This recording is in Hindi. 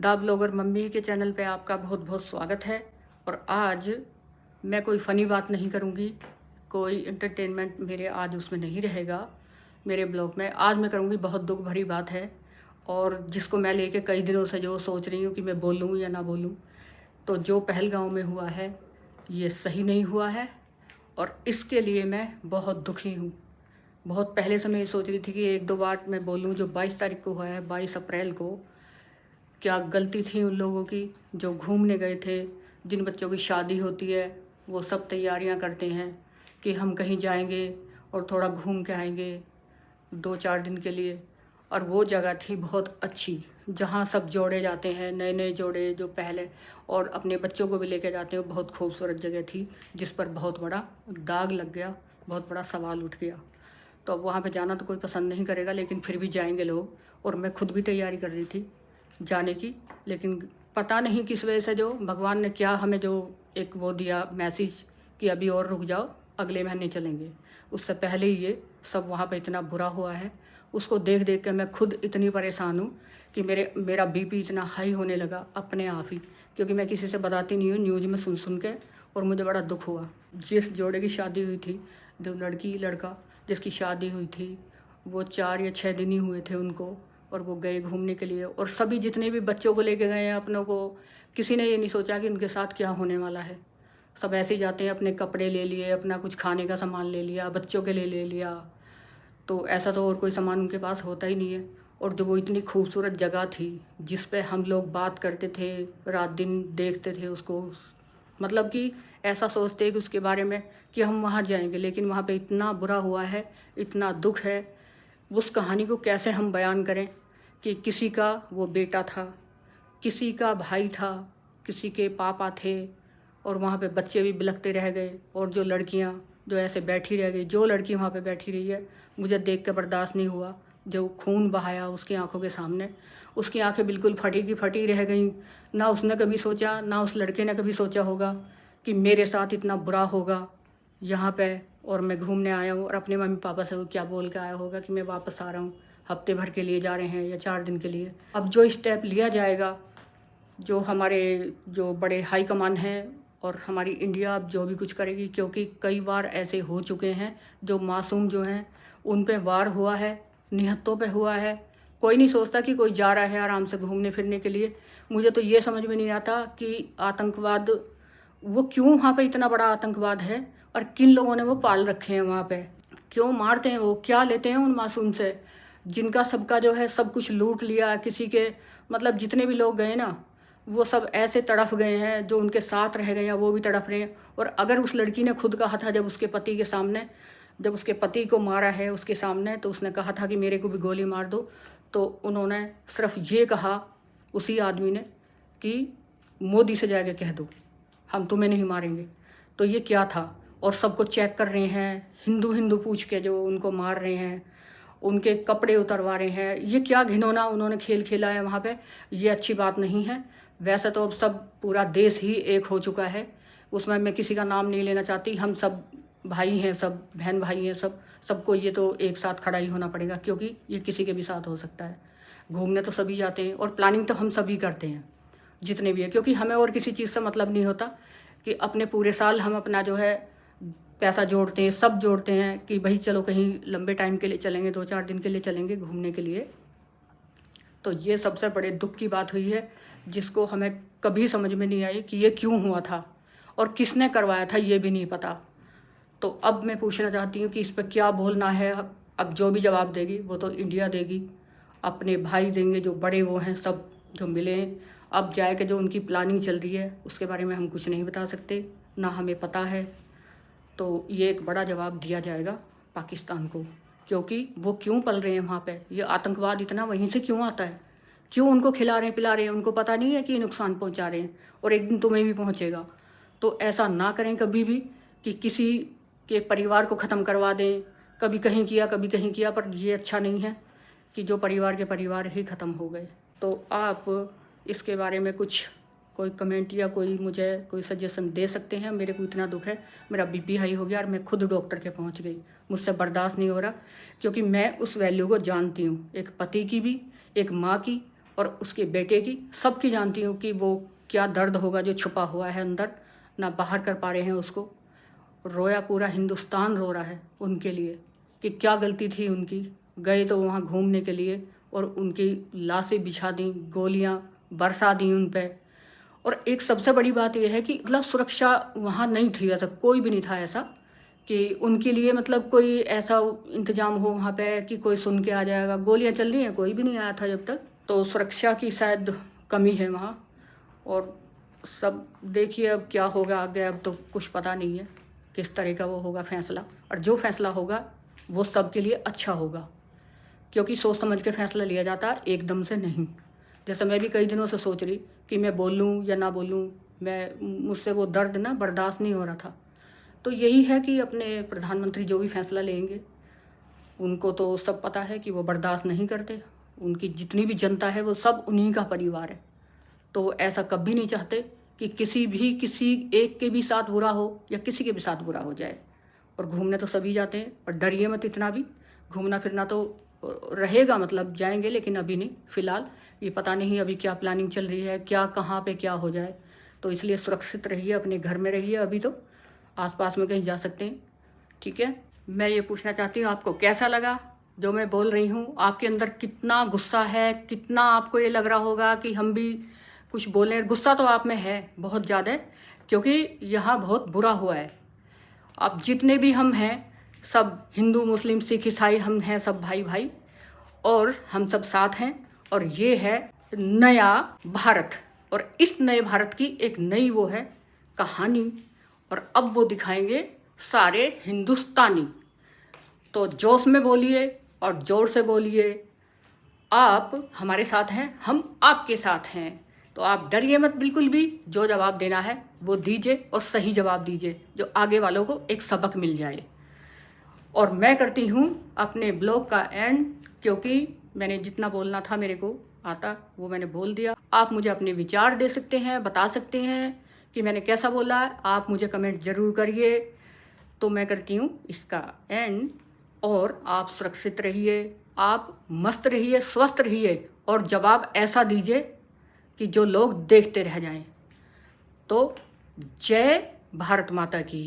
द ब्लॉगर मम्मी के चैनल पे आपका बहुत बहुत स्वागत है। और आज मैं कोई फ़नी बात नहीं करूँगी, कोई एंटरटेनमेंट मेरे आज उसमें नहीं रहेगा। मेरे ब्लॉग में आज मैं करूँगी बहुत दुख भरी बात है, और जिसको मैं लेके कई दिनों से जो सोच रही हूँ कि मैं बोलूँ या ना बोलूँ। तो जो पहलगाँव में हुआ है ये सही नहीं हुआ है, और इसके लिए मैं बहुत दुखी हूँ। बहुत पहले से मैं ये सोच रही थी कि एक दो बार मैं बोलूँ। जो 22 तारीख को हुआ है, 22 अप्रैल को, क्या गलती थी उन लोगों की जो घूमने गए थे। जिन बच्चों की शादी होती है वो सब तैयारियां करते हैं कि हम कहीं जाएंगे और थोड़ा घूम के आएंगे 2-4 दिन के लिए। और वो जगह थी बहुत अच्छी, जहाँ सब जोड़े जाते हैं, नए नए जोड़े जो पहले, और अपने बच्चों को भी लेके जाते हैं। बहुत खूबसूरत जगह थी जिस पर बहुत बड़ा दाग लग गया, बहुत बड़ा सवाल उठ गया। तो अब वहाँ पे जाना तो कोई पसंद नहीं करेगा, लेकिन फिर भी जाएंगे लोग। और मैं खुद भी तैयारी कर रही थी जाने की, लेकिन पता नहीं किस वजह से जो भगवान ने क्या हमें जो एक वो दिया मैसेज कि अभी और रुक जाओ, अगले महीने चलेंगे। उससे पहले ही ये सब वहाँ पे इतना बुरा हुआ है। उसको देख देख के मैं खुद इतनी परेशान हूँ कि मेरा बीपी इतना हाई होने लगा अपने आप ही, क्योंकि मैं किसी से बताती नहीं हूँ, न्यूज़ में सुन सुन के। और मुझे बड़ा दुख हुआ। जिस जोड़े की शादी हुई थी, जो लड़की लड़का जिसकी शादी हुई थी, वो 4 या 6 दिन ही हुए थे उनको, और वो गए घूमने के लिए। और सभी जितने भी बच्चों को लेके गए हैं अपनों को, किसी ने ये नहीं सोचा कि उनके साथ क्या होने वाला है। सब ऐसे ही जाते हैं, अपने कपड़े ले लिए, अपना कुछ खाने का सामान ले लिया, बच्चों के लिए ले लिया। तो ऐसा तो और कोई सामान उनके पास होता ही नहीं है। और जो वो इतनी खूबसूरत जगह थी जिस पे हम लोग बात करते थे, रात दिन देखते थे उसको, मतलब कि ऐसा सोचते कि उसके बारे में कि हम वहाँ जाएंगे, लेकिन वहाँ पे इतना बुरा हुआ है, इतना दुख है। उस कहानी को कैसे हम बयान करें कि किसी का वो बेटा था, किसी का भाई था, किसी के पापा थे, और वहाँ पे बच्चे भी बिलखते रह गए। और जो लड़कियाँ जो ऐसे बैठी रह गई, जो लड़की वहाँ पे बैठी रही है, मुझे देख के बर्दाश्त नहीं हुआ। जो खून बहाया उसकी आंखों के सामने, उसकी आंखें बिल्कुल फटी की फटी रह गई। ना उसने कभी सोचा, ना उस लड़के ने कभी सोचा होगा कि मेरे साथ इतना बुरा होगा यहाँ पे, और मैं घूमने आया हूँ। और अपने मम्मी पापा से वो क्या बोल के आया होगा कि मैं वापस आ रहा हूँ, हफ्ते भर के लिए जा रहे हैं या 4 दिन के लिए। अब जो स्टेप लिया जाएगा, जो हमारे जो बड़े हाई कमान हैं और हमारी इंडिया अब जो भी कुछ करेगी, क्योंकि कई बार ऐसे हो चुके हैं जो मासूम जो हैं उन पे वार हुआ है, निहत्तों पे हुआ है। कोई नहीं सोचता कि कोई जा रहा है आराम से घूमने फिरने के लिए। मुझे तो ये समझ में नहीं आता कि आतंकवाद वो क्यों, वहाँ पे इतना बड़ा आतंकवाद है और किन लोगों ने वो पाल रखे हैं वहाँ पे। क्यों मारते हैं वो, क्या लेते हैं उन मासूम से, जिनका सबका जो है सब कुछ लूट लिया किसी के। मतलब जितने भी लोग गए ना, वो सब ऐसे तड़फ गए हैं, जो उनके साथ रह गए हैं वो भी तड़फ रहे हैं। और अगर उस लड़की ने खुद कहा था, जब उसके पति के सामने, जब उसके पति को मारा है उसके सामने, तो उसने कहा था कि मेरे को भी गोली मार दो। तो उन्होंने सिर्फ ये कहा, उसी आदमी ने, कि मोदी से जाके कह दो हम तुम्हें नहीं मारेंगे। तो ये क्या था। और सबको चेक कर रहे हैं, हिंदू हिंदू पूछ के जो उनको मार रहे हैं, उनके कपड़े उतरवा रहे हैं। ये क्या घिनौना उन्होंने खेल खेला है वहाँ पे। ये अच्छी बात नहीं है। वैसे तो अब सब पूरा देश ही एक हो चुका है, उसमें मैं किसी का नाम नहीं लेना चाहती। हम सब भाई हैं, सब बहन भाई हैं, सबको ये तो एक साथ खड़ा ही होना पड़ेगा, क्योंकि ये किसी के भी साथ हो सकता है। घूमने तो सभी जाते हैं और प्लानिंग तो हम सभी करते हैं जितने भी है, क्योंकि हमें और किसी चीज़ से मतलब नहीं होता कि अपने पूरे साल हम अपना जो है पैसा जोड़ते हैं, सब जोड़ते हैं कि भाई चलो कहीं लंबे टाइम के लिए चलेंगे, 2-4 दिन के लिए चलेंगे घूमने के लिए। तो ये सबसे बड़े दुख की बात हुई है, जिसको हमें कभी समझ में नहीं आई कि ये क्यों हुआ था और किसने करवाया था, ये भी नहीं पता। तो अब मैं पूछना चाहती हूँ कि इस पर क्या बोलना है। अब जो भी जवाब देगी वो तो इंडिया देगी, अपने भाई देंगे, जो बड़े वो हैं सब जो मिले। अब जाए के जो उनकी प्लानिंग चल रही है उसके बारे में हम कुछ नहीं बता सकते, ना हमें पता है। तो ये एक बड़ा जवाब दिया जाएगा पाकिस्तान को, क्योंकि वो क्यों पल रहे हैं वहाँ पे। ये आतंकवाद इतना वहीं से क्यों आता है, क्यों उनको खिला रहे हैं पिला रहे हैं। उनको पता नहीं है कि नुकसान पहुँचा रहे हैं और एक दिन तुम्हें भी पहुँचेगा। तो ऐसा ना करें कभी भी कि किसी के परिवार को ख़त्म करवा दें। कभी कहीं किया, कभी कहीं किया, पर ये अच्छा नहीं है कि जो परिवार के परिवार ही ख़त्म हो गए। तो आप इसके बारे में कुछ कोई कमेंट या कोई मुझे कोई सजेशन दे सकते हैं। मेरे को इतना दुख है, मेरा बीपी हाई हो गया और मैं खुद डॉक्टर के पहुंच गई। मुझसे बर्दाश्त नहीं हो रहा, क्योंकि मैं उस वैल्यू को जानती हूँ, एक पति की भी, एक माँ की और उसके बेटे की, सबकी जानती हूँ कि वो क्या दर्द होगा जो छुपा हुआ है अंदर, ना बाहर कर पा रहे हैं उसको। रोया, पूरा हिंदुस्तान रो रहा है उनके लिए कि क्या गलती थी उनकी। गए तो वहाँ घूमने के लिए और उनकी लाशें बिछा दी, गोलियाँ बरसा दी उन पे। और एक सबसे बड़ी बात यह है कि मतलब सुरक्षा वहाँ नहीं थी, वैसा कोई भी नहीं था ऐसा कि उनके लिए मतलब कोई ऐसा इंतजाम हो वहाँ पे कि कोई सुन के आ जाएगा। गोलियाँ चल रही हैं, कोई भी नहीं आया था जब तक, तो सुरक्षा की शायद कमी है वहाँ। और सब देखिए अब क्या होगा आगे, अब तो कुछ पता नहीं है किस तरह का वो होगा फैसला। और जो फैसला होगा वो सबके लिए अच्छा होगा, क्योंकि सोच समझ के फैसला लिया जाता है, एकदम से नहीं। जैसे मैं भी कई दिनों से सोच रही कि मैं बोलूँ या ना बोलूँ, मुझसे वो दर्द ना बर्दाश्त नहीं हो रहा था। तो यही है कि अपने प्रधानमंत्री जो भी फैसला लेंगे, उनको तो सब पता है कि वो बर्दाश्त नहीं करते। उनकी जितनी भी जनता है वो सब उन्हीं का परिवार है, तो ऐसा कभी नहीं चाहते कि किसी एक के भी साथ बुरा हो या किसी के भी साथ बुरा हो जाए। और घूमने तो सभी जाते हैं, और डरिए मत इतना भी, घूमना फिरना तो रहेगा, मतलब जाएंगे, लेकिन अभी नहीं। फ़िलहाल ये पता नहीं अभी क्या प्लानिंग चल रही है, क्या कहाँ पे क्या हो जाए, तो इसलिए सुरक्षित रहिए, अपने घर में रहिए। अभी तो आसपास में कहीं जा सकते हैं, ठीक है। मैं ये पूछना चाहती हूँ, आपको कैसा लगा जो मैं बोल रही हूँ? आपके अंदर कितना गुस्सा है, कितना आपको ये लग रहा होगा कि हम भी कुछ बोलें? गुस्सा तो आप में है बहुत ज़्यादा, क्योंकि यहाँ बहुत बुरा हुआ है। अब जितने भी हम हैं, सब हिंदू मुस्लिम सिख ईसाई, हम हैं सब भाई भाई, और हम सब साथ हैं। और ये है नया भारत, और इस नए भारत की एक नई वो है कहानी, और अब वो दिखाएंगे सारे हिंदुस्तानी। तो जोश में बोलिए और ज़ोर से बोलिए, आप हमारे साथ हैं, हम आपके साथ हैं। तो आप डरिए मत बिल्कुल भी, जो जवाब देना है वो दीजिए, और सही जवाब दीजिए, जो आगे वालों को एक सबक मिल जाए। और मैं करती हूँ अपने ब्लॉग का एंड, क्योंकि मैंने जितना बोलना था मेरे को आता वो मैंने बोल दिया। आप मुझे अपने विचार दे सकते हैं, बता सकते हैं कि मैंने कैसा बोला है, आप मुझे कमेंट ज़रूर करिए। तो मैं करती हूँ इसका एंड, और आप सुरक्षित रहिए, आप मस्त रहिए, स्वस्थ रहिए, और जवाब ऐसा दीजिए कि जो लोग देखते रह जाएं। तो जय भारत माता की।